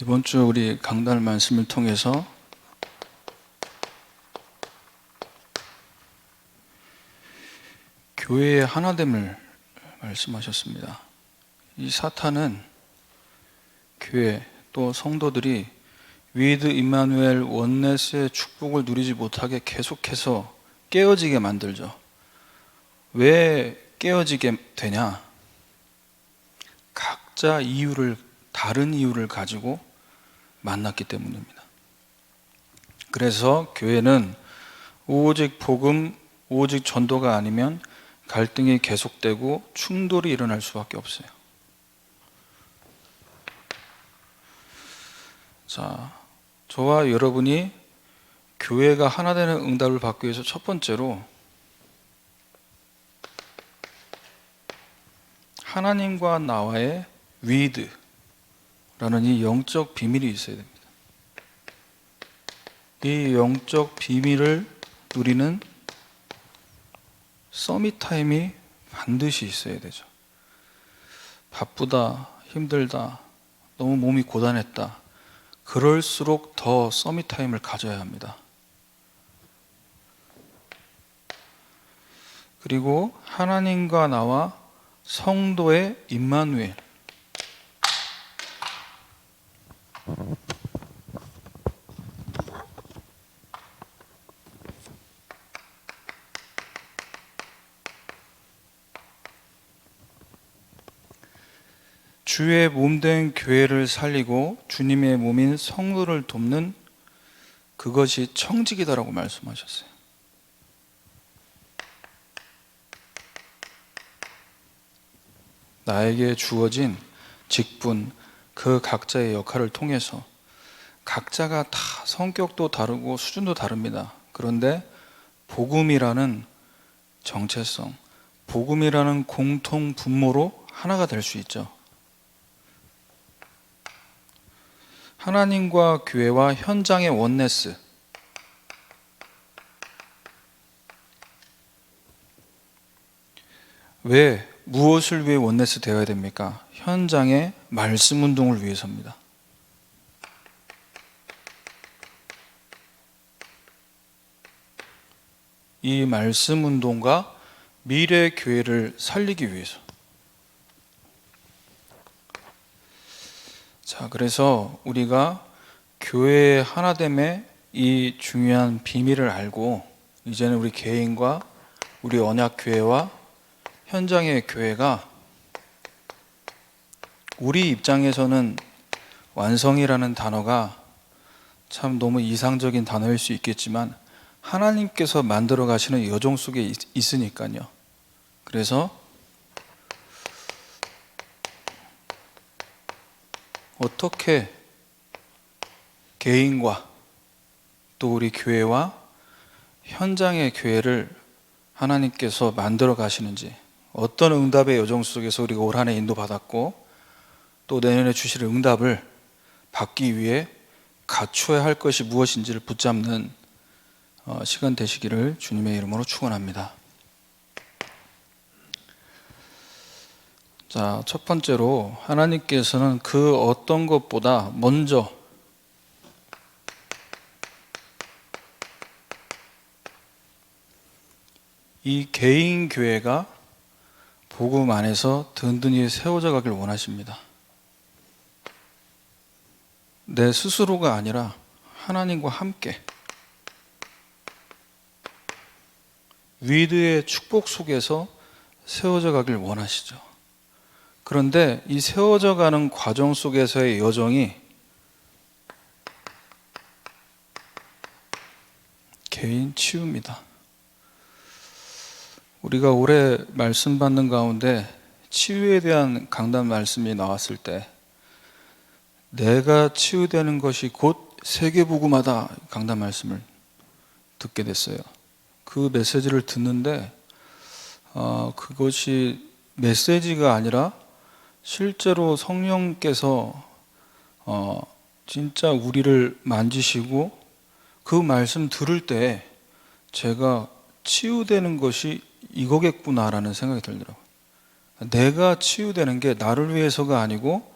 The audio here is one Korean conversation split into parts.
이번 주 우리 강단 말씀을 통해서 교회의 하나됨을 말씀하셨습니다. 이 사탄은 교회 또 성도들이 위드 임마누엘 원네스의 축복을 누리지 못하게 계속해서 깨어지게 만들죠. 왜 깨어지게 되냐? 각자 다른 이유를 가지고 만났기 때문입니다. 그래서 교회는 오직 복음, 오직 전도가 아니면 갈등이 계속되고 충돌이 일어날 수밖에 없어요. 자, 저와 여러분이 교회가 하나 되는 응답을 받기 위해서 첫 번째로 하나님과 나와의 위드라는 이 영적 비밀이 있어야 됩니다. 이 영적 비밀을 누리는 서밋 타임이 반드시 있어야 되죠. 바쁘다, 힘들다, 너무 몸이 고단했다. 그럴수록 더 서밋 타임을 가져야 합니다. 그리고 하나님과 나와 성도의 임마누엘. 주의 몸된 교회를 살리고 주님의 몸인 성도를 돕는 그것이 청직이다라고 말씀하셨어요. 나에게 주어진 직분, 그 각자의 역할을 통해서 각자가 다 성격도 다르고 수준도 다릅니다. 그런데 복음이라는 정체성, 복음이라는 공통 분모로 하나가 될 수 있죠. 하나님과 교회와 현장의 원네스. 무엇을 위해 원네스 되어야 됩니까? 현장의 말씀 운동을 위해서입니다. 이 말씀 운동과 미래 교회를 살리기 위해서. 자, 그래서 우리가 교회의 하나됨의 이 중요한 비밀을 알고 이제는 우리 개인과 우리 언약교회와 현장의 교회가 우리 입장에서는 완성이라는 단어가 참 너무 이상적인 단어일 수 있겠지만 하나님께서 만들어 가시는 여정 속에 있으니까요. 그래서 어떻게 개인과 또 우리 교회와 현장의 교회를 하나님께서 만들어 가시는지, 어떤 응답의 여정 속에서 우리가 올 한 해 인도받았고 또 내년에 주실 응답을 받기 위해 갖춰야 할 것이 무엇인지를 붙잡는 시간 되시기를 주님의 이름으로 축원합니다. 자, 첫 번째로 하나님께서는 그 어떤 것보다 먼저 이 개인 교회가 복음 안에서 든든히 세워져 가길 원하십니다. 내 스스로가 아니라 하나님과 함께 위드의 축복 속에서 세워져 가길 원하시죠. 그런데 이 세워져 가는 과정 속에서의 여정이 개인 치유입니다. 우리가 올해 말씀 받는 가운데 치유에 대한 강단 말씀이 나왔을 때 내가 치유되는 것이 곧 세계복음하다 강단 말씀을 듣게 됐어요. 그 메시지를 듣는데 그것이 메시지가 아니라 실제로 성령께서 진짜 우리를 만지시고 그 말씀 들을 때 제가 치유되는 것이 이거겠구나라는 생각이 들더라고요. 내가 치유되는 게 나를 위해서가 아니고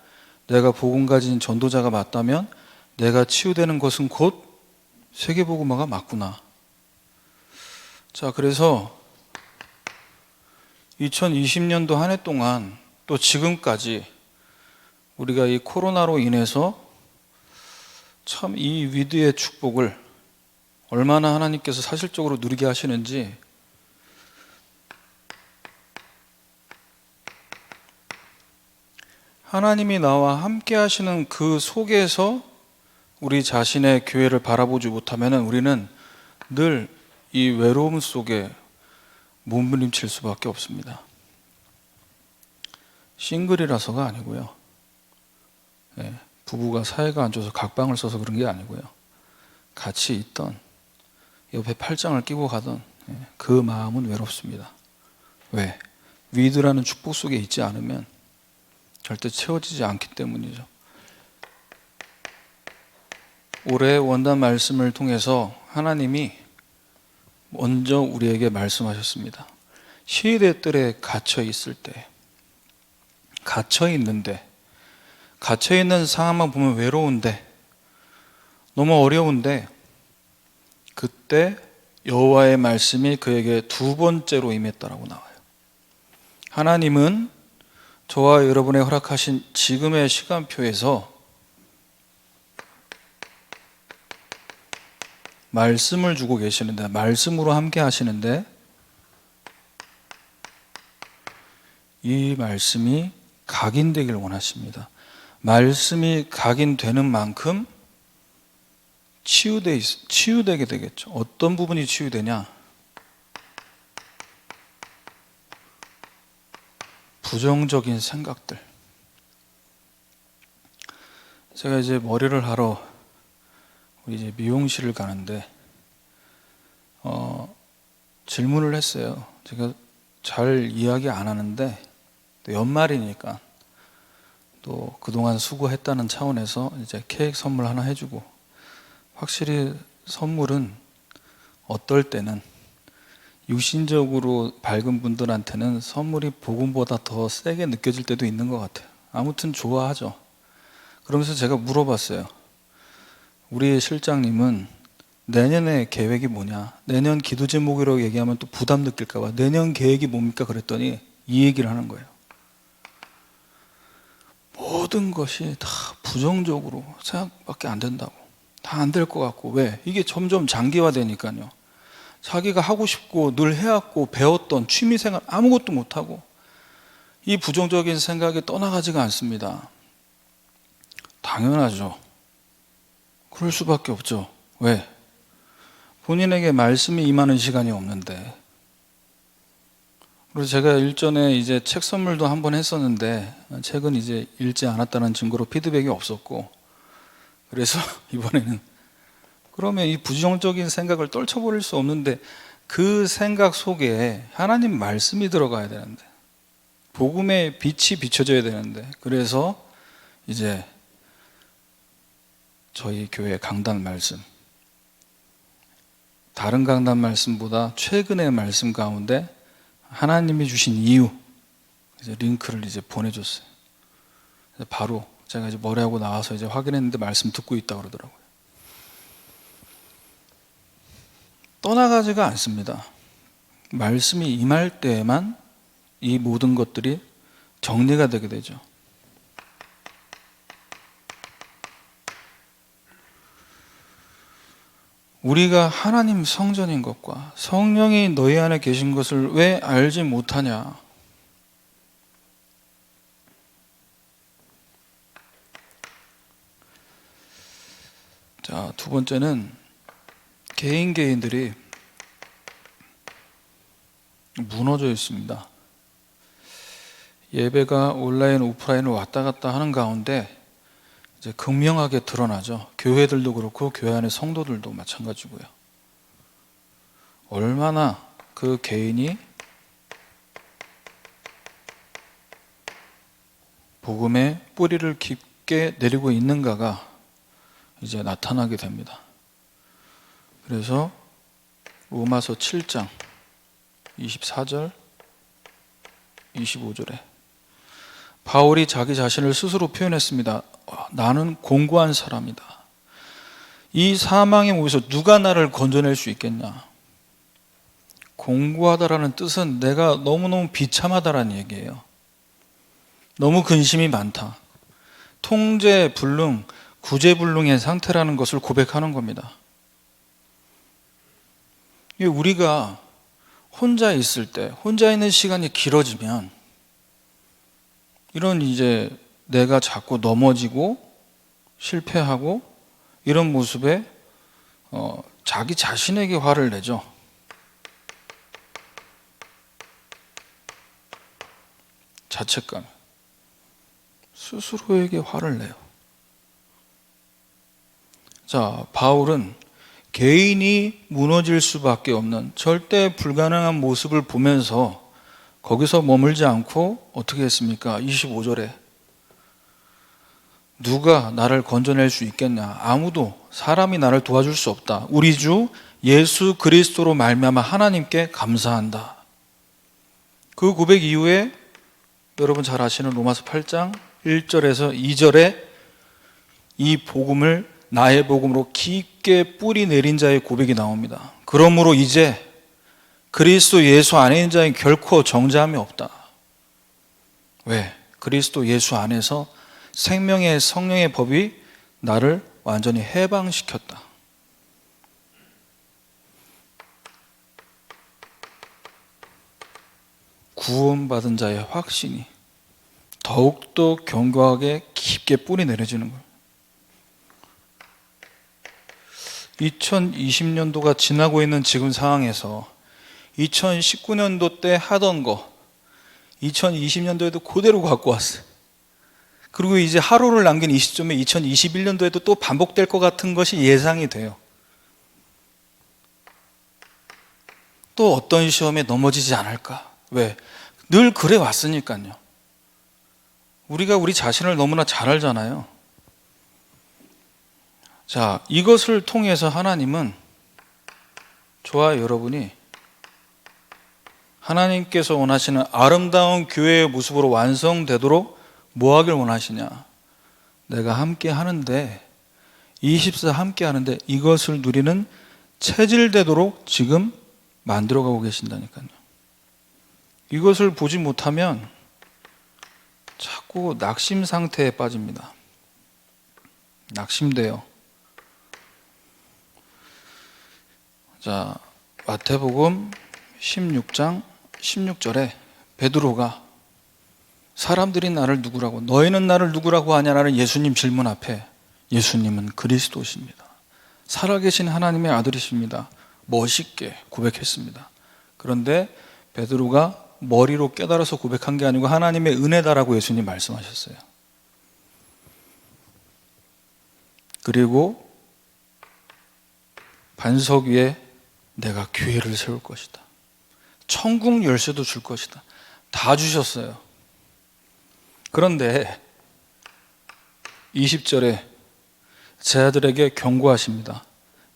내가 복음 가진 전도자가 맞다면 내가 치유되는 것은 곧 세계복음화가 맞구나. 자, 그래서 2020년도 한 해 동안 또 지금까지 우리가 이 코로나로 인해서 참 이 위드의 축복을 얼마나 하나님께서 사실적으로 누리게 하시는지 하나님이 나와 함께 하시는 그 속에서 우리 자신의 교회를 바라보지 못하면 우리는 늘 이 외로움 속에 몸부림칠 수밖에 없습니다. 싱글이라서가 아니고요. 부부가 사이가 안 좋아서 각방을 써서 그런 게 아니고요. 같이 있던 옆에 팔짱을 끼고 가던 그 마음은 외롭습니다. 왜? 위드라는 축복 속에 있지 않으면 절대 채워지지 않기 때문이죠. 올해 원단 말씀을 통해서 하나님이 먼저 우리에게 말씀하셨습니다. 시대 뜰에 갇혀 있을 때, 갇혀 있는 상황만 보면 외로운데, 너무 어려운데, 그때 여호와의 말씀이 그에게 두 번째로 임했다라고 나와요. 하나님은 저와 여러분의 허락하신 지금의 시간표에서 말씀을 주고 계시는데, 말씀으로 함께 하시는데, 이 말씀이 각인되길 원하십니다. 말씀이 각인되는 만큼 치유되게 되겠죠. 어떤 부분이 치유되냐? 부정적인 생각들. 제가 이제 머리를 하러 우리 이제 미용실을 가는데 질문을 했어요. 제가 잘 이야기 안 하는데 또 연말이니까 또 그동안 수고했다는 차원에서 이제 케이크 선물 하나 해주고, 확실히 선물은 어떨 때는 육신적으로 밝은 분들한테는 선물이 복음보다 더 세게 느껴질 때도 있는 것 같아요. 아무튼 좋아하죠. 그러면서 제가 물어봤어요. 우리 실장님은 내년에 계획이 뭐냐? 내년 기도 제목이라고 얘기하면 또 부담 느낄까 봐 내년 계획이 뭡니까? 그랬더니 이 얘기를 하는 거예요. 모든 것이 다 부정적으로 생각밖에 안 된다고. 다 안 될 것 같고. 왜? 이게 점점 장기화되니까요. 자기가 하고 싶고 늘 해왔고 배웠던 취미생활 아무것도 못하고 이 부정적인 생각이 떠나가지가 않습니다. 당연하죠. 그럴 수밖에 없죠. 왜? 본인에게 말씀이 임하는 시간이 없는데. 그래서 제가 일전에 이제 책 선물도 한번 했었는데 책은 이제 읽지 않았다는 증거로 피드백이 없었고, 그래서 이번에는 그러면 이 부정적인 생각을 떨쳐버릴 수 없는데 그 생각 속에 하나님 말씀이 들어가야 되는데, 복음의 빛이 비춰져야 되는데, 그래서 이제 저희 교회 강단 말씀, 다른 강단 말씀보다 최근의 말씀 가운데 하나님이 주신 이유, 이제 링크를 이제 보내줬어요. 바로 제가 이제 머리하고 나와서 이제 확인했는데 말씀 듣고 있다고 그러더라고요. 떠나가지가 않습니다. 말씀이 임할 때에만 이 모든 것들이 정리가 되게 되죠. 우리가 하나님 성전인 것과 성령이 너희 안에 계신 것을 왜 알지 못하냐? 자, 두 번째는 개인들이 무너져 있습니다. 예배가 온라인, 오프라인을 왔다 갔다 하는 가운데 이제 극명하게 드러나죠. 교회들도 그렇고 교회 안의 성도들도 마찬가지고요. 얼마나 그 개인이 복음의 뿌리를 깊게 내리고 있는가가 이제 나타나게 됩니다. 그래서 로마서 7장 24절 25절에 바울이 자기 자신을 스스로 표현했습니다. 나는 공고한 사람이다. 이 사망의 몸에서 누가 나를 건져낼 수 있겠냐? 공고하다라는 뜻은 내가 너무너무 비참하다라는 얘기예요. 너무 근심이 많다. 통제불능, 구제불능의 상태라는 것을 고백하는 겁니다. 우리가 혼자 있을 때, 혼자 있는 시간이 길어지면 이런 이제 내가 자꾸 넘어지고 실패하고 이런 모습에 자기 자신에게 화를 내죠. 자책감. 스스로에게 화를 내요. 자, 바울은 개인이 무너질 수밖에 없는 절대 불가능한 모습을 보면서 거기서 머물지 않고 어떻게 했습니까? 25절에 누가 나를 건져낼 수 있겠냐? 아무도, 사람이 나를 도와줄 수 없다. 우리 주 예수 그리스도로 말미암아 하나님께 감사한다. 그 고백 이후에 여러분 잘 아시는 로마서 8장 1절에서 2절에 이 복음을 나의 복음으로 깊게 뿌리 내린 자의 고백이 나옵니다. 그러므로 이제 그리스도 예수 안에 있는 자는 결코 정죄함이 없다. 왜? 그리스도 예수 안에서 생명의 성령의 법이 나를 완전히 해방시켰다. 구원받은 자의 확신이 더욱더 견고하게 깊게 뿌리 내려지는 거예요. 2020년도가 지나고 있는 지금 상황에서 2019년도 때 하던 거 2020년도에도 그대로 갖고 왔어요. 그리고 이제 하루를 남긴 이 시점에 2021년도에도 또 반복될 것 같은 것이 예상이 돼요. 또 어떤 시험에 넘어지지 않을까? 왜? 늘 그래 왔으니까요. 우리가 우리 자신을 너무나 잘 알잖아요. 자, 이것을 통해서 하나님은 저와 여러분이 하나님께서 원하시는 아름다운 교회의 모습으로 완성되도록 뭐 하길 원하시냐? 내가 함께 하는데 24 함께 하는데 이것을 누리는 체질되도록 지금 만들어가고 계신다니까요. 이것을 보지 못하면 자꾸 낙심 상태에 빠집니다. 낙심돼요. 자, 마태복음 16장 16절에 베드로가 사람들이 나를 누구라고, 너희는 나를 누구라고 하냐라는 예수님 질문 앞에 예수님은 그리스도십니다. 살아계신 하나님의 아들이십니다. 멋있게 고백했습니다. 그런데 베드로가 머리로 깨달아서 고백한 게 아니고 하나님의 은혜다라고 예수님 말씀하셨어요. 그리고 반석 위에 내가 교회를 세울 것이다. 천국 열쇠도 줄 것이다. 다 주셨어요. 그런데 20절에 제 아들에게 경고하십니다.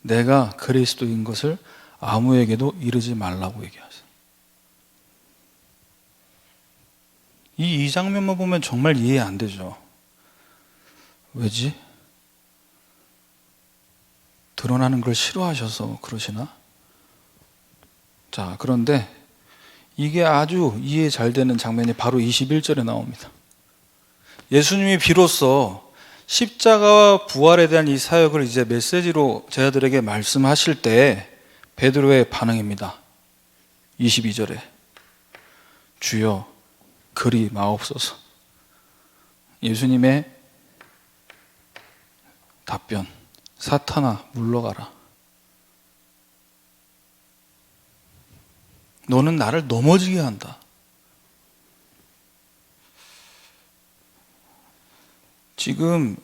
내가 그리스도인 것을 아무에게도 이르지 말라고 얘기하세요. 이 장면만 보면 정말 이해 안 되죠. 왜지? 드러나는 걸 싫어하셔서 그러시나? 자, 그런데 이게 아주 이해 잘 되는 장면이 바로 21절에 나옵니다. 예수님이 비로소 십자가와 부활에 대한 이 사역을 이제 메시지로 제자들에게 말씀하실 때 베드로의 반응입니다. 22절에 주여 그리 마옵소서. 예수님의 답변, 사탄아 물러가라. 너는 나를 넘어지게 한다. 지금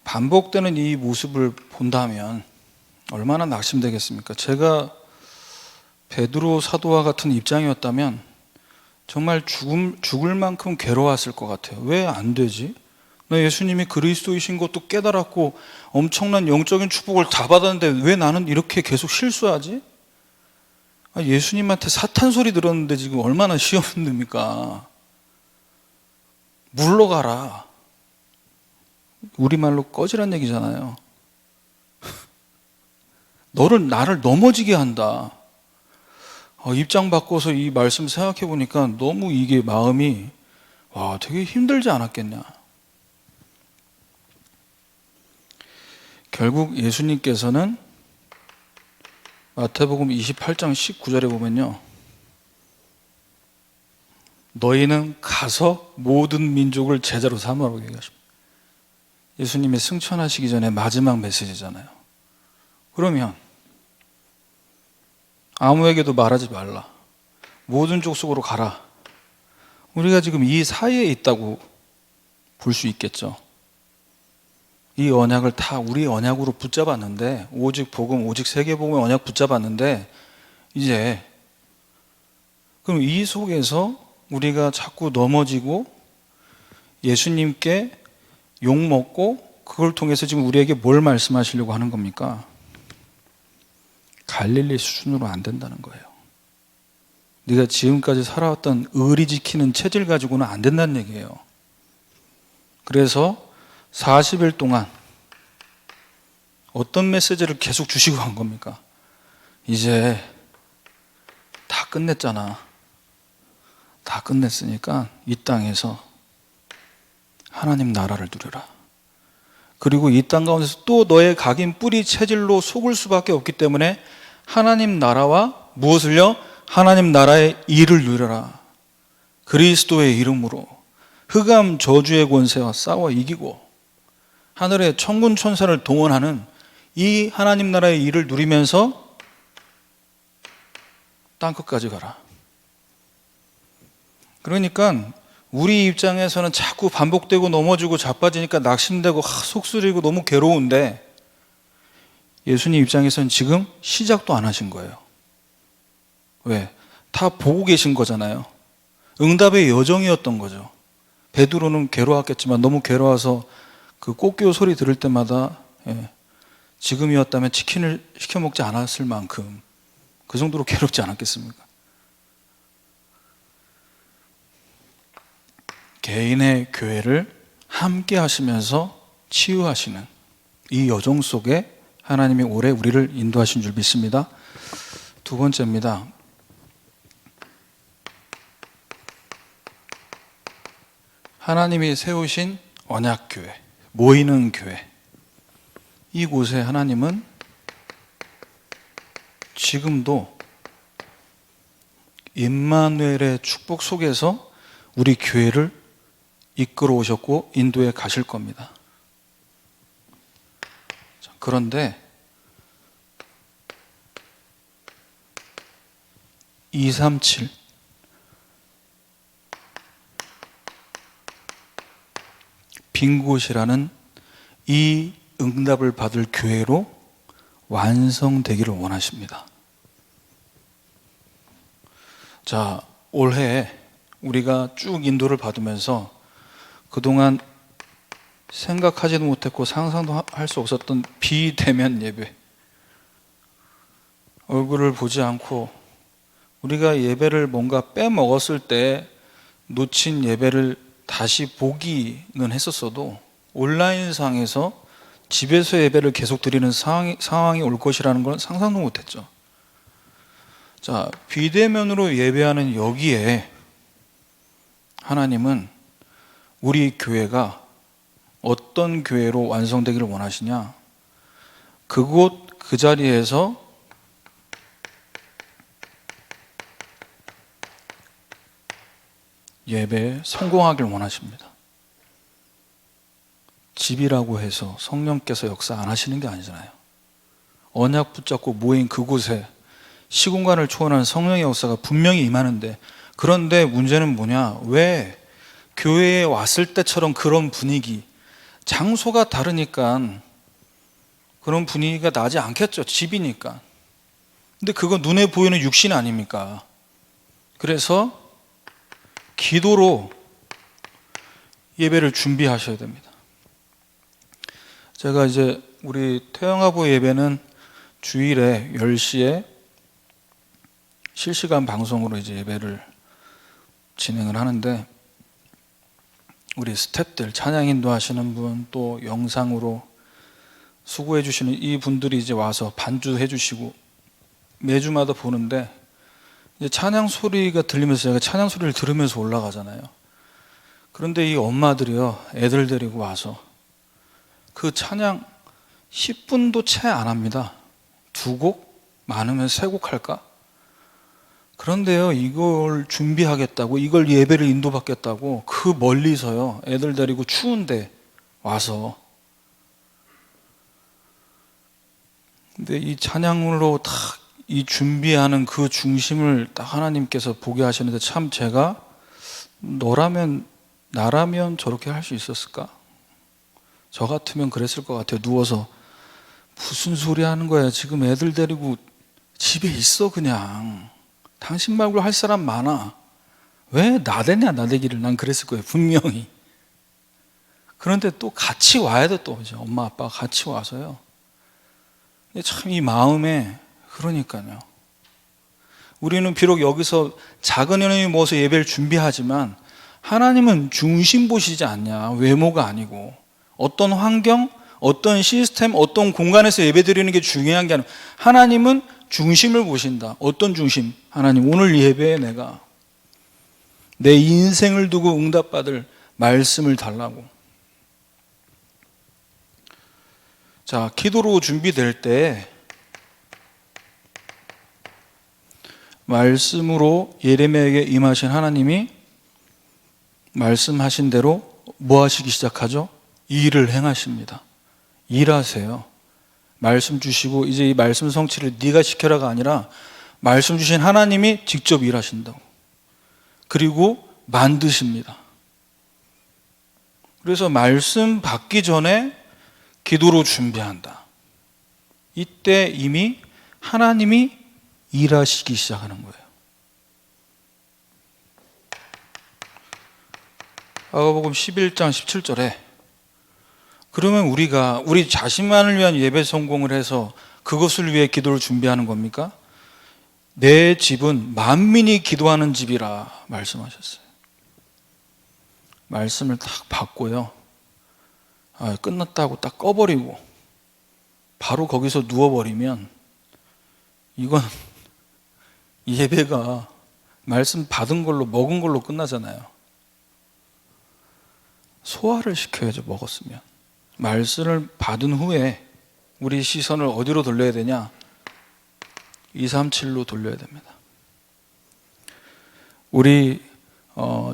반복되는 이 모습을 본다면 얼마나 낙심되겠습니까? 제가 베드로 사도와 같은 입장이었다면 정말 죽을 만큼 괴로웠을 것 같아요. 왜 안 되지? 나 예수님이 그리스도이신 것도 깨달았고 엄청난 영적인 축복을 다 받았는데 왜 나는 이렇게 계속 실수하지? 예수님한테 사탄 소리 들었는데 지금 얼마나 시험 듭니까? 물러가라. 우리말로 꺼지란 얘기잖아요. 나를 넘어지게 한다. 입장 바꿔서 이 말씀 생각해 보니까 너무 이게 마음이 되게 힘들지 않았겠냐. 결국 예수님께서는 마태복음 28장 19절에 보면요, 너희는 가서 모든 민족을 제자로 삼으라고 얘기하십니다. 예수님이 승천하시기 전에 마지막 메시지잖아요. 그러면 아무에게도 말하지 말라. 모든 족속으로 가라. 우리가 지금 이 사이에 있다고 볼 수 있겠죠. 이 언약을 다 우리 언약으로 붙잡았는데, 오직 복음, 오직 세계복음의 언약 붙잡았는데, 이제 그럼 이 속에서 우리가 자꾸 넘어지고 예수님께 욕먹고, 그걸 통해서 지금 우리에게 뭘 말씀하시려고 하는 겁니까? 갈릴리 수준으로 안 된다는 거예요. 네가 지금까지 살아왔던 의리 지키는 체질 가지고는 안 된다는 얘기예요. 그래서 40일 동안 어떤 메시지를 계속 주시고 간 겁니까? 이제 다 끝냈잖아. 다 끝냈으니까 이 땅에서 하나님 나라를 누려라. 그리고 이 땅 가운데서 또 너의 각인 뿌리 체질로 속을 수밖에 없기 때문에 하나님 나라와 무엇을요? 하나님 나라의 일을 누려라. 그리스도의 이름으로 흑암 저주의 권세와 싸워 이기고 하늘의 천군 천사를 동원하는 이 하나님 나라의 일을 누리면서 땅끝까지 가라. 그러니까 우리 입장에서는 자꾸 반복되고 넘어지고 자빠지니까 낙심되고 속쓰리고 너무 괴로운데, 예수님 입장에서는 지금 시작도 안 하신 거예요. 왜? 다 보고 계신 거잖아요. 응답의 여정이었던 거죠. 베드로는 괴로웠겠지만 너무 괴로워서 그 꽃교 소리 들을 때마다 지금이었다면 치킨을 시켜 먹지 않았을 만큼 그 정도로 괴롭지 않았겠습니까? 개인의 교회를 함께 하시면서 치유하시는 이 여정 속에 하나님이 오래 우리를 인도하신 줄 믿습니다. 두 번째입니다. 하나님이 세우신 언약교회, 모이는 교회. 이곳에 하나님은 지금도 임마누엘의 축복 속에서 우리 교회를 이끌어 오셨고 인도에 가실 겁니다. 그런데 237 빈 곳이라는 이 응답을 받을 교회로 완성되기를 원하십니다. 자, 올해 우리가 쭉 인도를 받으면서 그동안 생각하지도 못했고 상상도 할 수 없었던 비대면 예배, 얼굴을 보지 않고 우리가 예배를 뭔가 빼먹었을 때 놓친 예배를 다시 보기는 했었어도 온라인상에서 집에서 예배를 계속 드리는 상황이 올 것이라는 건 상상도 못했죠. 자, 비대면으로 예배하는 여기에 하나님은 우리 교회가 어떤 교회로 완성되기를 원하시냐? 그곳 그 자리에서 예배에 성공하기를 원하십니다. 집이라고 해서 성령께서 역사 안 하시는 게 아니잖아요. 언약 붙잡고 모인 그곳에 시공간을 초월하는 성령의 역사가 분명히 임하는데, 그런데 문제는 뭐냐? 왜 교회에 왔을 때처럼 그런 분위기, 장소가 다르니까 그런 분위기가 나지 않겠죠. 집이니까. 근데 그거 눈에 보이는 육신 아닙니까? 그래서 기도로 예배를 준비하셔야 됩니다. 제가 이제 우리 태영아부 예배는 주일에 10시에 실시간 방송으로 이제 예배를 진행을 하는데, 우리 스태프들, 찬양 인도하시는 분, 또 영상으로 수고해 주시는 이 분들이 이제 와서 반주해 주시고 매주마다 보는데, 이제 찬양 소리가 들리면서 제가 찬양 소리를 들으면서 올라가잖아요. 그런데 이 엄마들이요, 애들 데리고 와서 그 찬양 10분도 채 안 합니다. 2곡? 많으면 3곡 할까? 그런데요, 이걸 준비하겠다고, 이걸 예배를 인도받겠다고 그 멀리서요, 애들 데리고 추운데 와서, 근데 이 찬양으로 딱 이 준비하는 그 중심을 딱 하나님께서 보게 하시는데, 참 제가 나라면 저렇게 할 수 있었을까? 저 같으면 그랬을 것 같아요. 누워서 무슨 소리 하는 거야, 지금 애들 데리고 집에 있어. 그냥 당신 말고 할 사람 많아. 왜 나대냐, 나대기를. 난 그랬을 거예요, 분명히. 그런데 또 같이 와야 돼. 또 이제 엄마 아빠가 같이 와서요. 참 이 마음에, 그러니까요, 우리는 비록 여기서 작은 연회에 모여서 예배를 준비하지만 하나님은 중심 보시지 않냐. 외모가 아니고 어떤 환경, 어떤 시스템, 어떤 공간에서 예배 드리는 게 중요한 게 아니라 하나님은 중심을 보신다. 어떤 중심? 하나님, 오늘 예배에 내가 내 인생을 두고 응답받을 말씀을 달라고. 자, 기도로 준비될 때 말씀으로 예레미야에게 임하신 하나님이 말씀하신 대로 뭐 하시기 시작하죠? 일을 행하십니다. 일하세요. 말씀 주시고, 이제 이 말씀 성취를 네가 시켜라가 아니라 말씀 주신 하나님이 직접 일하신다고. 그리고 만드십니다. 그래서 말씀 받기 전에 기도로 준비한다. 이때 이미 하나님이 일하시기 시작하는 거예요. 마가복음 11장 17절에 그러면 우리가 우리 자신만을 위한 예배 성공을 해서 그것을 위해 기도를 준비하는 겁니까? 내 집은 만민이 기도하는 집이라 말씀하셨어요. 말씀을 딱 받고요, 끝났다고 딱 꺼버리고 바로 거기서 누워버리면 이건 예배가 말씀 받은 걸로, 먹은 걸로 끝나잖아요. 소화를 시켜야죠, 먹었으면. 말씀을 받은 후에 우리 시선을 어디로 돌려야 되냐? 237로 돌려야 됩니다. 우리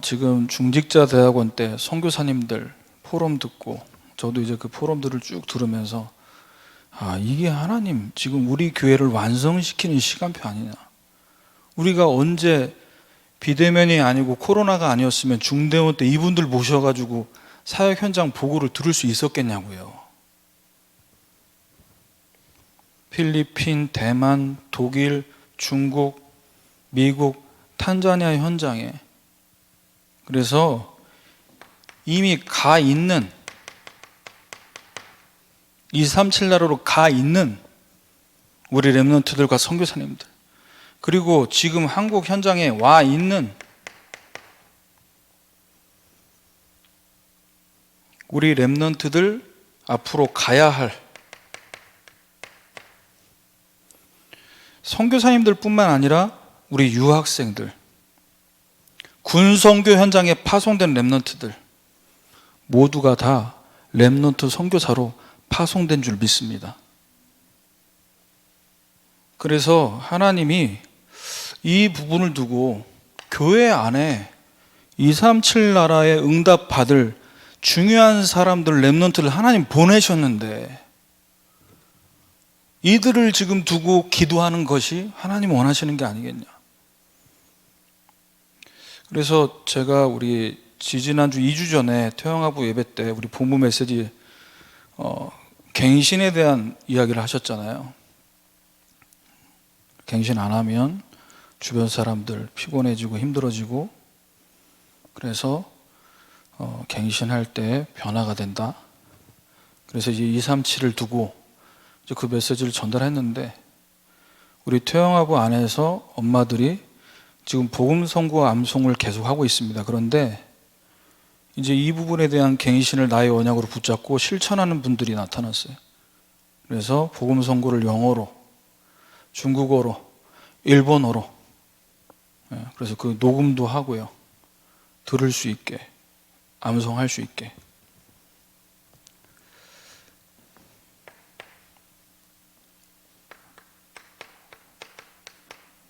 지금 중직자 대학원 때 선교사님들 포럼 듣고, 저도 이제 그 포럼들을 쭉 들으면서 이게 하나님 지금 우리 교회를 완성시키는 시간표 아니냐. 우리가 언제 비대면이 아니고 코로나가 아니었으면 중대원 때 이분들 모셔가지고 사역 현장 보고를 들을 수 있었겠냐고요. 필리핀, 대만, 독일, 중국, 미국, 탄자니아 현장에. 그래서 이미 가 있는, 237 나라로 가 있는 우리 렘넌트들과 선교사님들, 그리고 지금 한국 현장에 와 있는 우리 렘넌트들, 앞으로 가야 할 선교사님들 뿐만 아니라 우리 유학생들, 군선교 현장에 파송된 렘넌트들, 모두가 다 렘넌트 선교사로 파송된 줄 믿습니다. 그래서 하나님이 이 부분을 두고 교회 안에 237 나라에 응답 받을 중요한 사람들, 렘넌트를 하나님 보내셨는데 이들을 지금 두고 기도하는 것이 하나님 원하시는 게 아니겠냐. 그래서 제가 우리 지지난주 2주 전에 태영아부 예배 때 우리 본부 메시지 갱신에 대한 이야기를 하셨잖아요. 갱신 안 하면 주변 사람들 피곤해지고 힘들어지고, 그래서 갱신할 때 변화가 된다. 그래서 이제 237을 두고 이제 그 메시지를 전달했는데, 우리 태영아부 안에서 엄마들이 지금 복음 선고 암송을 계속 하고 있습니다. 그런데 이제 이 부분에 대한 갱신을 나의 언약으로 붙잡고 실천하는 분들이 나타났어요. 그래서 복음 선고를 영어로, 중국어로, 일본어로, 그래서 그 녹음도 하고요. 들을 수 있게, 암송할 수 있게.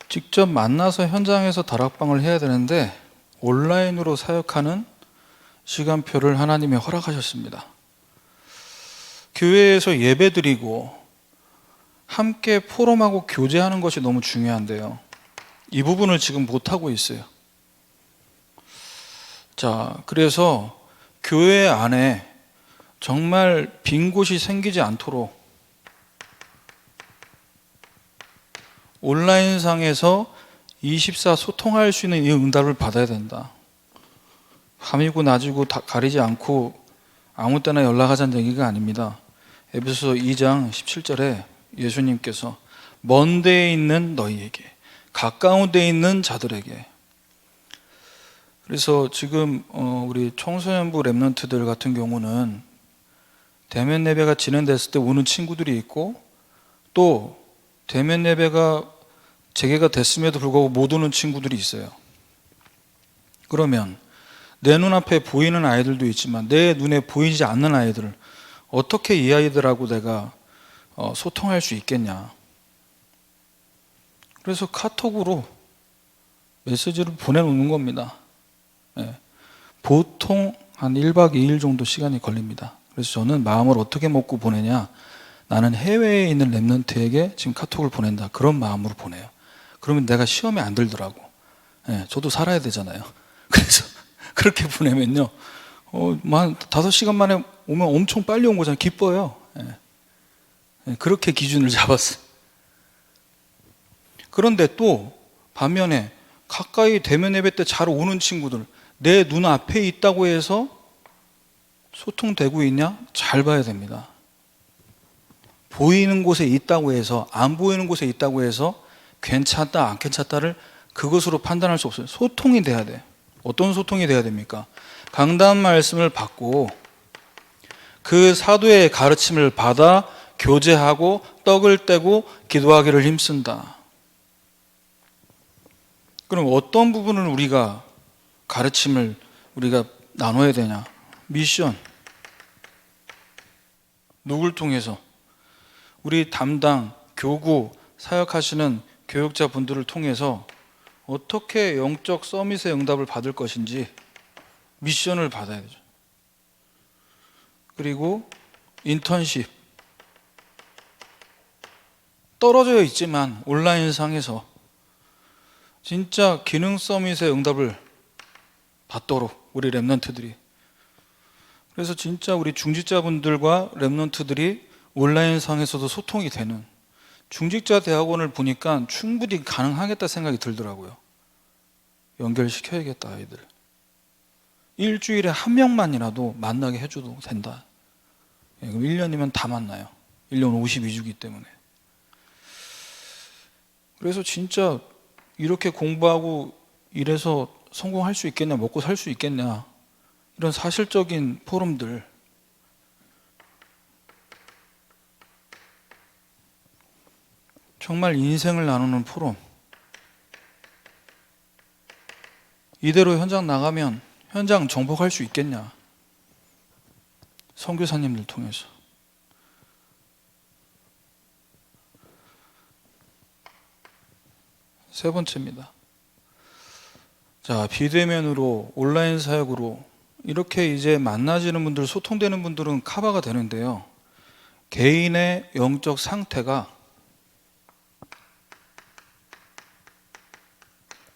직접 만나서 현장에서 다락방을 해야 되는데 온라인으로 사역하는 시간표를 하나님이 허락하셨습니다. 교회에서 예배드리고 함께 포럼하고 교제하는 것이 너무 중요한데요. 이 부분을 지금 못하고 있어요. 자, 그래서 교회 안에 정말 빈 곳이 생기지 않도록 온라인상에서 24 소통할 수 있는 이 응답을 받아야 된다. 밤이고 낮이고 다 가리지 않고 아무 때나 연락하자는 얘기가 아닙니다. 에베소서 2장 17절에 예수님께서 먼 데에 있는 너희에게, 가까운 데에 있는 자들에게. 그래서 지금 우리 청소년부 랩런트들 같은 경우는 대면 예배가 진행됐을 때 오는 친구들이 있고, 또 대면 예배가 재개가 됐음에도 불구하고 못 오는 친구들이 있어요. 그러면 내 눈앞에 보이는 아이들도 있지만 내 눈에 보이지 않는 아이들을 어떻게 이 아이들하고 내가 소통할 수 있겠냐. 그래서 카톡으로 메시지를 보내놓는 겁니다. 보통 한 1박 2일 정도 시간이 걸립니다. 그래서 저는 마음을 어떻게 먹고 보내냐, 나는 해외에 있는 랩런트에게 지금 카톡을 보낸다, 그런 마음으로 보내요. 그러면 내가 시험에 안 들더라고. 저도 살아야 되잖아요. 그래서 그렇게 보내면요, 한 5시간 만에 오면 엄청 빨리 온 거잖아요. 기뻐요. 그렇게 기준을 잡았어요. 그런데 또 반면에 가까이 대면 예배 때 잘 오는 친구들, 내 눈앞에 있다고 해서 소통되고 있냐? 잘 봐야 됩니다. 보이는 곳에 있다고 해서, 안 보이는 곳에 있다고 해서 괜찮다 안 괜찮다를 그것으로 판단할 수 없어요. 소통이 돼야 돼. 어떤 소통이 돼야 됩니까? 강단 말씀을 받고 그 사도의 가르침을 받아 교제하고 떡을 떼고 기도하기를 힘쓴다. 그럼 어떤 부분을 우리가 가르침을 우리가 나눠야 되냐? 미션. 누굴 통해서? 우리 담당, 교구, 사역하시는 교육자 분들을 통해서 어떻게 영적 서밋의 응답을 받을 것인지 미션을 받아야 되죠. 그리고 인턴십. 떨어져 있지만 온라인상에서 진짜 기능 서밋의 응답을 받도록 우리 랩런트들이. 그래서 진짜 우리 중직자분들과 랩런트들이 온라인상에서도 소통이 되는 중직자 대학원을 보니까 충분히 가능하겠다 생각이 들더라고요. 연결시켜야겠다, 아이들. 일주일에 한 명만이라도 만나게 해줘도 된다. 그럼 1년이면 다 만나요. 1년 52주기 때문에. 그래서 진짜 이렇게 공부하고 이래서 성공할 수 있겠냐, 먹고 살 수 있겠냐, 이런 사실적인 포럼들, 정말 인생을 나누는 포럼, 이대로 현장 나가면 현장 정복할 수 있겠냐, 선교사님들 통해서. 세 번째입니다. 자, 비대면으로 온라인 사역으로 이렇게 이제 만나지는 분들, 소통되는 분들은 커버가 되는데요, 개인의 영적 상태가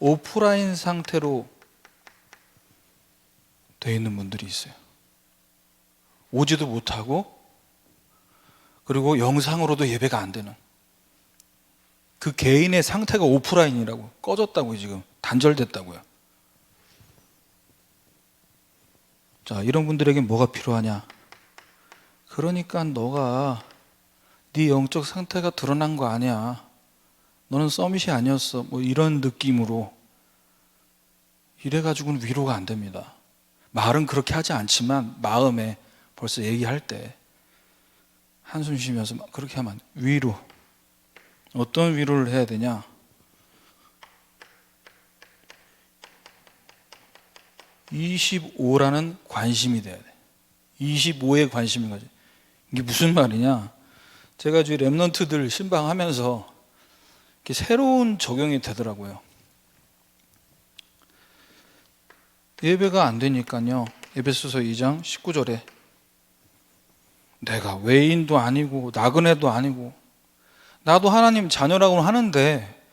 오프라인 상태로 되어 있는 분들이 있어요. 오지도 못하고, 그리고 영상으로도 예배가 안 되는, 그 개인의 상태가 오프라인이라고, 꺼졌다고요. 지금 단절됐다고요. 자, 이런 분들에게 뭐가 필요하냐? 그러니까 너가 네 영적 상태가 드러난 거 아니야, 너는 서밋이 아니었어, 뭐 이런 느낌으로 이래가지고는 위로가 안 됩니다. 말은 그렇게 하지 않지만 마음에 벌써 얘기할 때 한숨 쉬면서 그렇게 하면 안 돼. 위로. 어떤 위로를 해야 되냐? (25라는) 관심이 돼야 돼. 25에 관심인 거지. 이게 무슨 말이냐? 제가 저희 랩런트들 신방하면서 이렇게 새로운 적용이 되더라고요. 예배가 안 되니까요. 에베소서 2장 19절에 내가 외인도 아니고 나그네도 아니고 나도 하나님 자녀라고는 하는데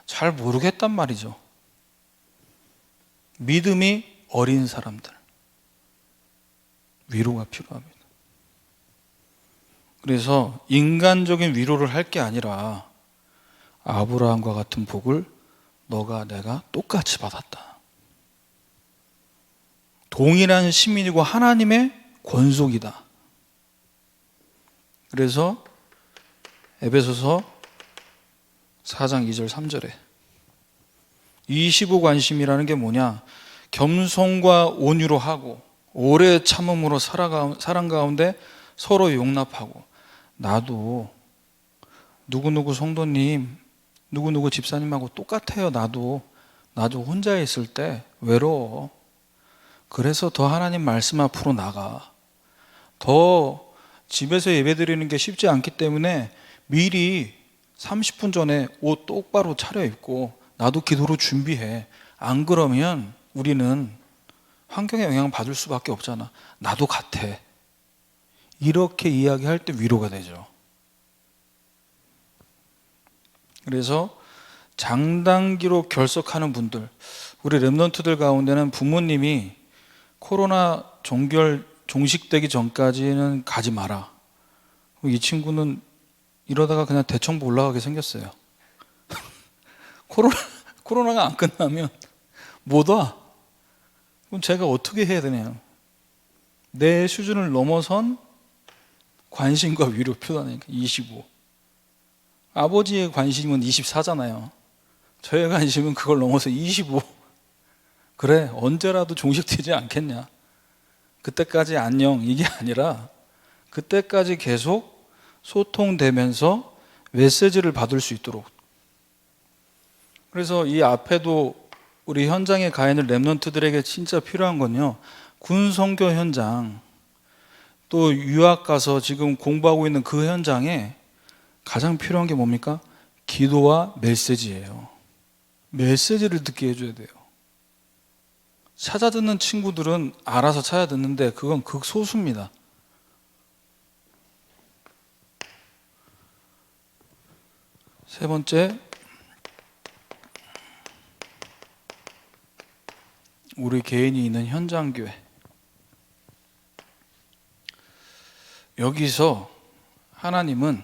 잘 모르겠단 말이죠. 믿음이 어린 사람들 위로가 필요합니다. 그래서 인간적인 위로를 할 게 아니라 아브라함과 같은 복을 너가 내가 똑같이 받았다. 동일한 시민이고 하나님의 권속이다. 그래서 에베소서 4장 2절 3절에 25 관심이라는 게 뭐냐? 겸손과 온유로 하고 오래 참음으로 사랑 가운데 서로 용납하고 나도 누구누구 성도님 누구누구 집사님하고 똑같아요. 나도 혼자 있을 때 외로워. 그래서 더 하나님 말씀 앞으로 나가. 더 집에서 예배드리는 게 쉽지 않기 때문에 미리 30분 전에 옷 똑바로 차려입고 나도 기도로 준비해. 안 그러면 우리는 환경에 영향을 받을 수밖에 없잖아. 나도 같아. 이렇게 이야기할 때 위로가 되죠. 그래서 장단기로 결석하는 분들, 우리 랩런트들 가운데는 부모님이 코로나 종식되기 전까지는 가지 마라. 이 친구는 이러다가 그냥 대청부 올라가게 생겼어요. 코로나가 안 끝나면 못 와. 그럼 제가 어떻게 해야 되냐요. 내 수준을 넘어선 관심과 위로 표현하니까 25. 아버지의 관심은 24잖아요. 저의 관심은 그걸 넘어서 25. 그래, 언제라도 종식되지 않겠냐. 그때까지 안녕 이게 아니라 그때까지 계속 소통되면서 메시지를 받을 수 있도록. 그래서 이 앞에도 우리 현장에 가 있는 랩런트들에게 진짜 필요한 건요, 군 선교 현장, 또 유학 가서 지금 공부하고 있는 그 현장에 가장 필요한 게 뭡니까? 기도와 메시지예요. 메시지를 듣게 해줘야 돼요. 찾아 듣는 친구들은 알아서 찾아 듣는데 그건 극소수입니다. 세 번째, 우리 개인이 있는 현장교회. 여기서 하나님은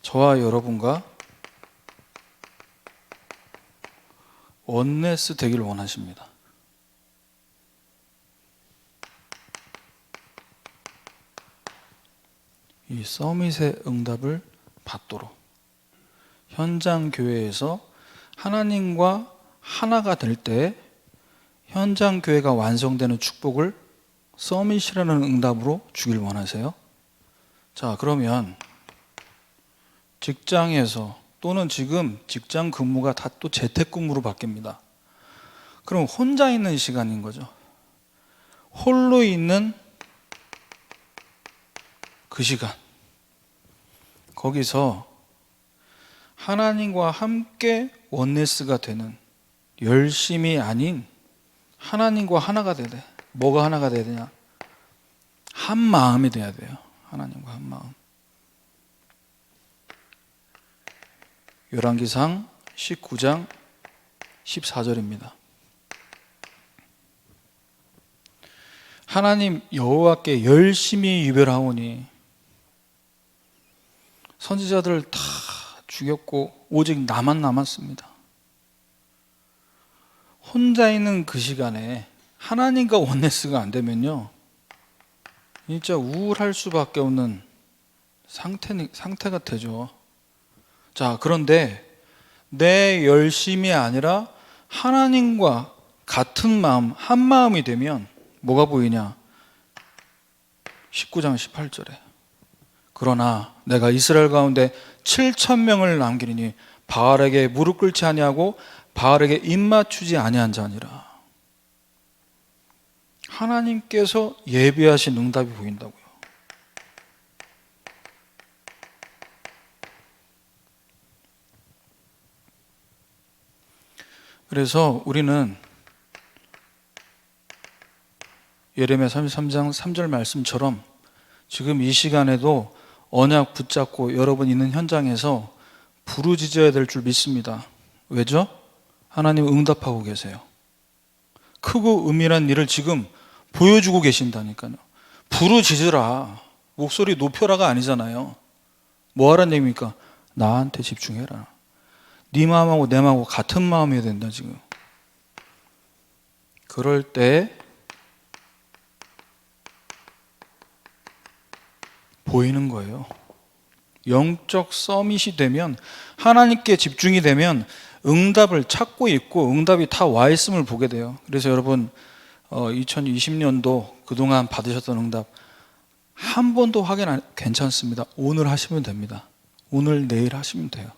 저와 여러분과 원네스 되기를 원하십니다. 이 서밋의 응답을 받도록 현장 교회에서 하나님과 하나가 될 때 현장 교회가 완성되는 축복을 서밋이라는 응답으로 주길 원하세요? 자, 그러면 직장에서 또는 지금 직장 근무가 다 또 재택근무로 바뀝니다. 그럼 혼자 있는 시간인 거죠. 홀로 있는 그 시간. 거기서 하나님과 함께 원네스가 되는, 열심이 아닌 하나님과 하나가 돼야 돼. 뭐가 하나가 돼야 되냐? 한 마음이 돼야 돼요. 하나님과 한 마음. 열왕기상 19장 14절입니다. 하나님 여호와께 열심히 유별하오니 선지자들을 다 죽였고 오직 나만 남았습니다. 혼자 있는 그 시간에 하나님과 원네스가 안 되면요, 진짜 우울할 수밖에 없는 상태가 되죠. 자, 그런데 내 열심이 아니라 하나님과 같은 마음, 한 마음이 되면 뭐가 보이냐? 19장 18절에 그러나 내가 이스라엘 가운데 7,000명을 남기리니 바알에게 무릎 꿇지 아니하고 바알에게 입 맞추지 아니한 자니라. 하나님께서 예비하신 응답이 보인다고요. 그래서 우리는 예레미야 33장 3절 말씀처럼 지금 이 시간에도 언약 붙잡고 여러분 있는 현장에서 부르짖어야 될 줄 믿습니다. 왜죠? 하나님 응답하고 계세요. 크고 은밀한 일을 지금 보여주고 계신다니까요. 부르짖으라, 목소리 높여라가 아니잖아요. 뭐 하라는 얘기입니까? 나한테 집중해라. 네 마음하고 내 마음하고 같은 마음이어야 된다 지금. 그럴 때 보이는 거예요. 영적 서밋이 되면, 하나님께 집중이 되면 응답을 찾고 있고 응답이 다 와 있음을 보게 돼요. 그래서 여러분 2020년도 그동안 받으셨던 응답 한 번도 확인 안 괜찮습니다. 오늘 하시면 됩니다. 오늘 내일 하시면 돼요.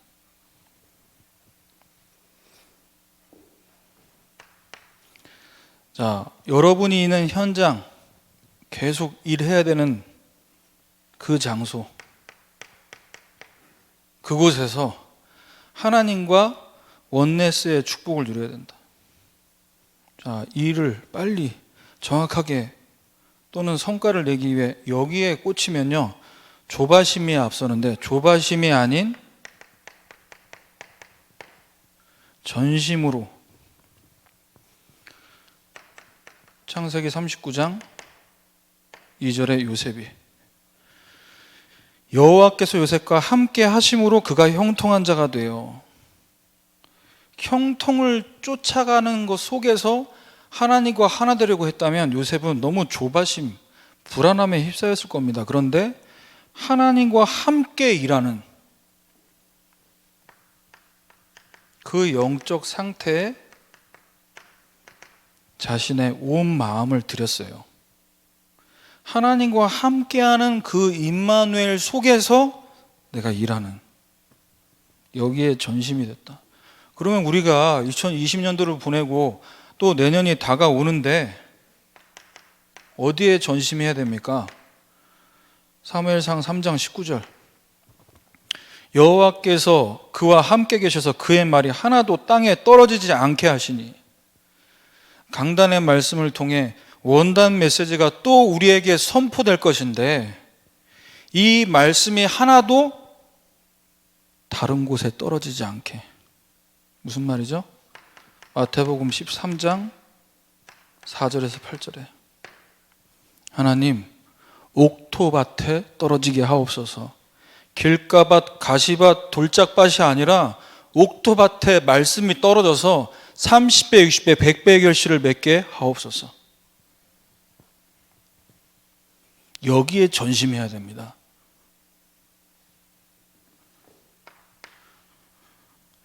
자, 여러분이 있는 현장, 계속 일해야 되는 그 장소, 그곳에서 하나님과 원네스의 축복을 누려야 된다. 자, 일을 빨리 정확하게 또는 성과를 내기 위해 여기에 꽂히면요, 조바심이 앞서는데 조바심이 아닌 전심으로. 창세기 39장 2절에 요셉이 여호와께서 요셉과 함께 하심으로 그가 형통한 자가 되어, 형통을 쫓아가는 것 속에서 하나님과 하나 되려고 했다면 요셉은 너무 조바심, 불안함에 휩싸였을 겁니다. 그런데 하나님과 함께 일하는 그 영적 상태에 자신의 온 마음을 들였어요. 하나님과 함께하는 그 임마누엘 속에서 내가 일하는, 여기에 전심이 됐다. 그러면 우리가 2020년도를 보내고 또 내년이 다가오는데 어디에 전심해야 됩니까? 사무엘상 3장 19절 여호와께서 그와 함께 계셔서 그의 말이 하나도 땅에 떨어지지 않게 하시니, 강단의 말씀을 통해 원단 메시지가 또 우리에게 선포될 것인데 이 말씀이 하나도 다른 곳에 떨어지지 않게. 무슨 말이죠? 마태복음 13장 4절에서 8절에 하나님, 옥토밭에 떨어지게 하옵소서. 길가밭, 가시밭, 돌짝밭이 아니라 옥토밭에 말씀이 떨어져서 30배, 60배, 100배의 결실을 맺게 하옵소서. 여기에 전심해야 됩니다.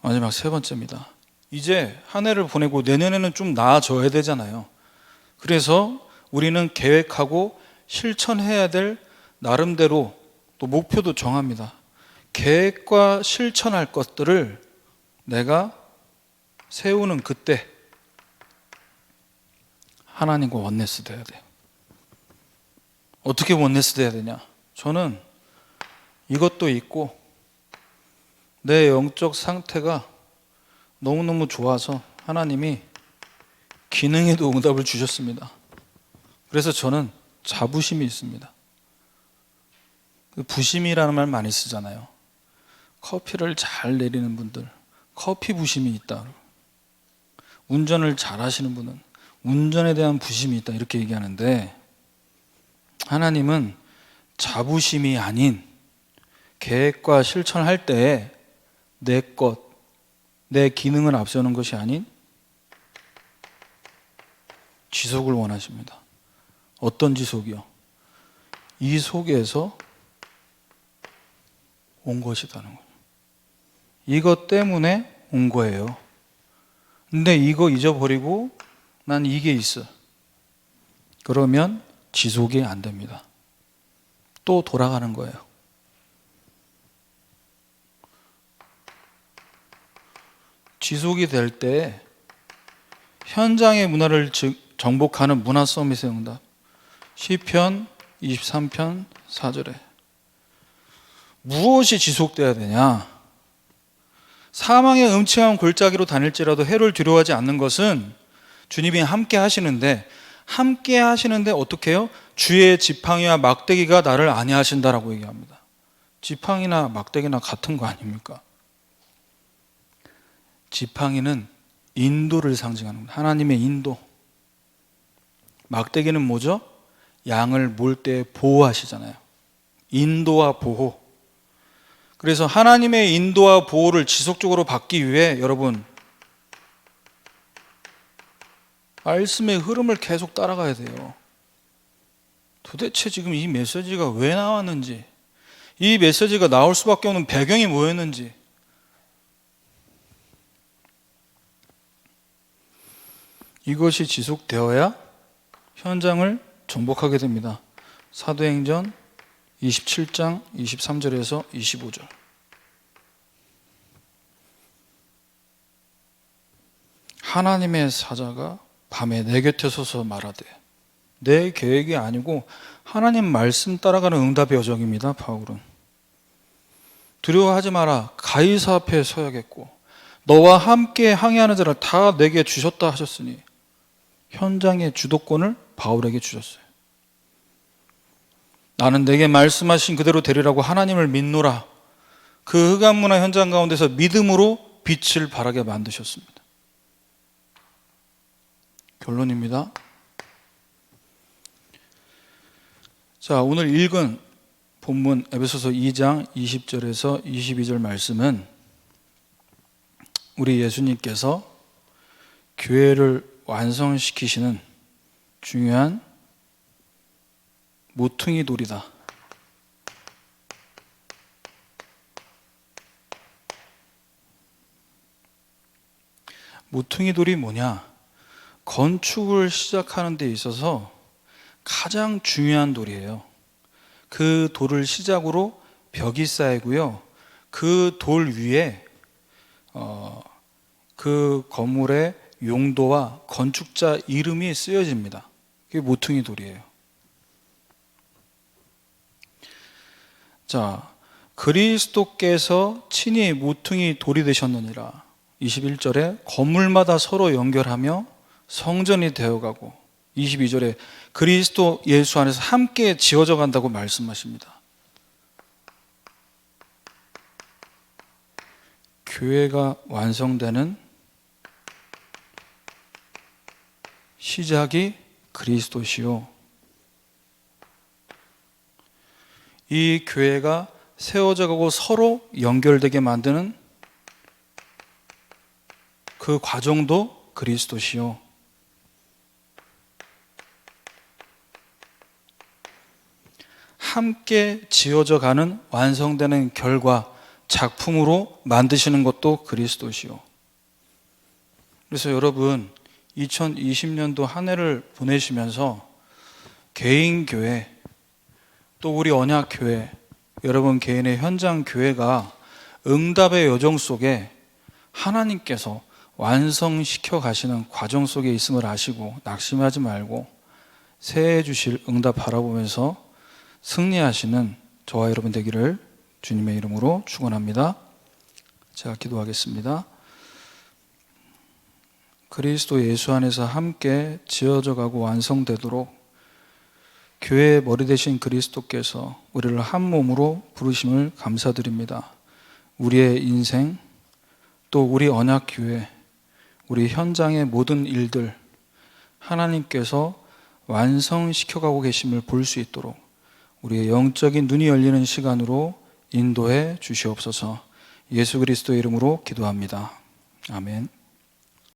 마지막 세 번째입니다. 이제 한 해를 보내고 내년에는 좀 나아져야 되잖아요. 그래서 우리는 계획하고 실천해야 될 나름대로 또 목표도 정합니다. 계획과 실천할 것들을 내가 세우는 그때 하나님과 원네스 돼야 돼요. 어떻게 원네스 돼야 되냐? 저는 이것도 있고 내 영적 상태가 너무너무 좋아서 하나님이 기능에도 응답을 주셨습니다. 그래서 저는 자부심이 있습니다. 부심이라는 말 많이 쓰잖아요. 커피를 잘 내리는 분들, 커피 부심이 있다. 운전을 잘 하시는 분은 운전에 대한 부심이 있다, 이렇게 얘기하는데, 하나님은 자부심이 아닌 계획과 실천할 때에 내 것, 내 기능을 앞세우는 것이 아닌 지속을 원하십니다. 어떤 지속이요? 이 속에서 온 것이라는 거예요. 이것 때문에 온 거예요. 근데 이거 잊어버리고 난 이게 있어. 그러면 지속이 안 됩니다. 또 돌아가는 거예요. 지속이 될 때 현장의 문화를 정복하는 문화 서밋의 응답. 시편 23편 4절에 무엇이 지속돼야 되냐? 사망의 음침한 골짜기로 다닐지라도 해를 두려워하지 않는 것은 주님이 함께 하시는데 어떻게 해요? 주의 지팡이와 막대기가 나를 안위하신다라고 얘기합니다. 지팡이나 막대기나 같은 거 아닙니까? 지팡이는 인도를 상징하는 겁니다. 하나님의 인도. 막대기는 뭐죠? 양을 몰 때 보호하시잖아요. 인도와 보호. 그래서 하나님의 인도와 보호를 지속적으로 받기 위해 여러분 말씀의 흐름을 계속 따라가야 돼요. 도대체 지금 이 메시지가 왜 나왔는지, 이 메시지가 나올 수밖에 없는 배경이 뭐였는지, 이것이 지속되어야 현장을 정복하게 됩니다. 사도행전 27장 23절에서 25절. 하나님의 사자가 밤에 내 곁에 서서 말하되, 내 계획이 아니고 하나님 말씀 따라가는 응답의 여정입니다. 바울은 두려워하지 마라. 가이사 앞에 서야겠고 너와 함께 항해하는 자를 다 내게 주셨다 하셨으니 현장의 주도권을 바울에게 주셨어요. 나는 내게 말씀하신 그대로 되리라고 하나님을 믿노라. 그 흑암 문화 현장 가운데서 믿음으로 빛을 발하게 만드셨습니다. 결론입니다. 자, 오늘 읽은 본문 에베소서 2장 20절에서 22절 말씀은 우리 예수님께서 교회를 완성시키시는 중요한 모퉁이 돌이다. 모퉁이 돌이 뭐냐? 건축을 시작하는 데 있어서 가장 중요한 돌이에요. 그 돌을 시작으로 벽이 쌓이고요. 그 돌 위에 그 건물의 용도와 건축자 이름이 쓰여집니다. 그게 모퉁이 돌이에요. 자, 그리스도께서 친히 모퉁이 돌이 되셨느니라. 21절에 건물마다 서로 연결하며 성전이 되어가고, 22절에 그리스도 예수 안에서 함께 지어져 간다고 말씀하십니다. 교회가 완성되는 시작이 그리스도시요, 이 교회가 세워져 가고 서로 연결되게 만드는 그 과정도 그리스도시요, 함께 지어져 가는 완성되는 결과, 작품으로 만드시는 것도 그리스도시요. 그래서 여러분 2020년도 한 해를 보내시면서 개인 교회, 또 우리 언약교회, 여러분 개인의 현장 교회가 응답의 여정 속에 하나님께서 완성시켜 가시는 과정 속에 있음을 아시고 낙심하지 말고 새해 주실 응답 바라보면서 승리하시는 저와 여러분 되기를 주님의 이름으로 축원합니다. 제가 기도하겠습니다. 그리스도 예수 안에서 함께 지어져 가고 완성되도록 교회의 머리 되신 그리스도께서 우리를 한 몸으로 부르심을 감사드립니다. 우리의 인생, 또 우리 언약교회, 우리 현장의 모든 일들 하나님께서 완성시켜가고 계심을 볼 수 있도록 우리의 영적인 눈이 열리는 시간으로 인도해 주시옵소서. 예수 그리스도의 이름으로 기도합니다. 아멘.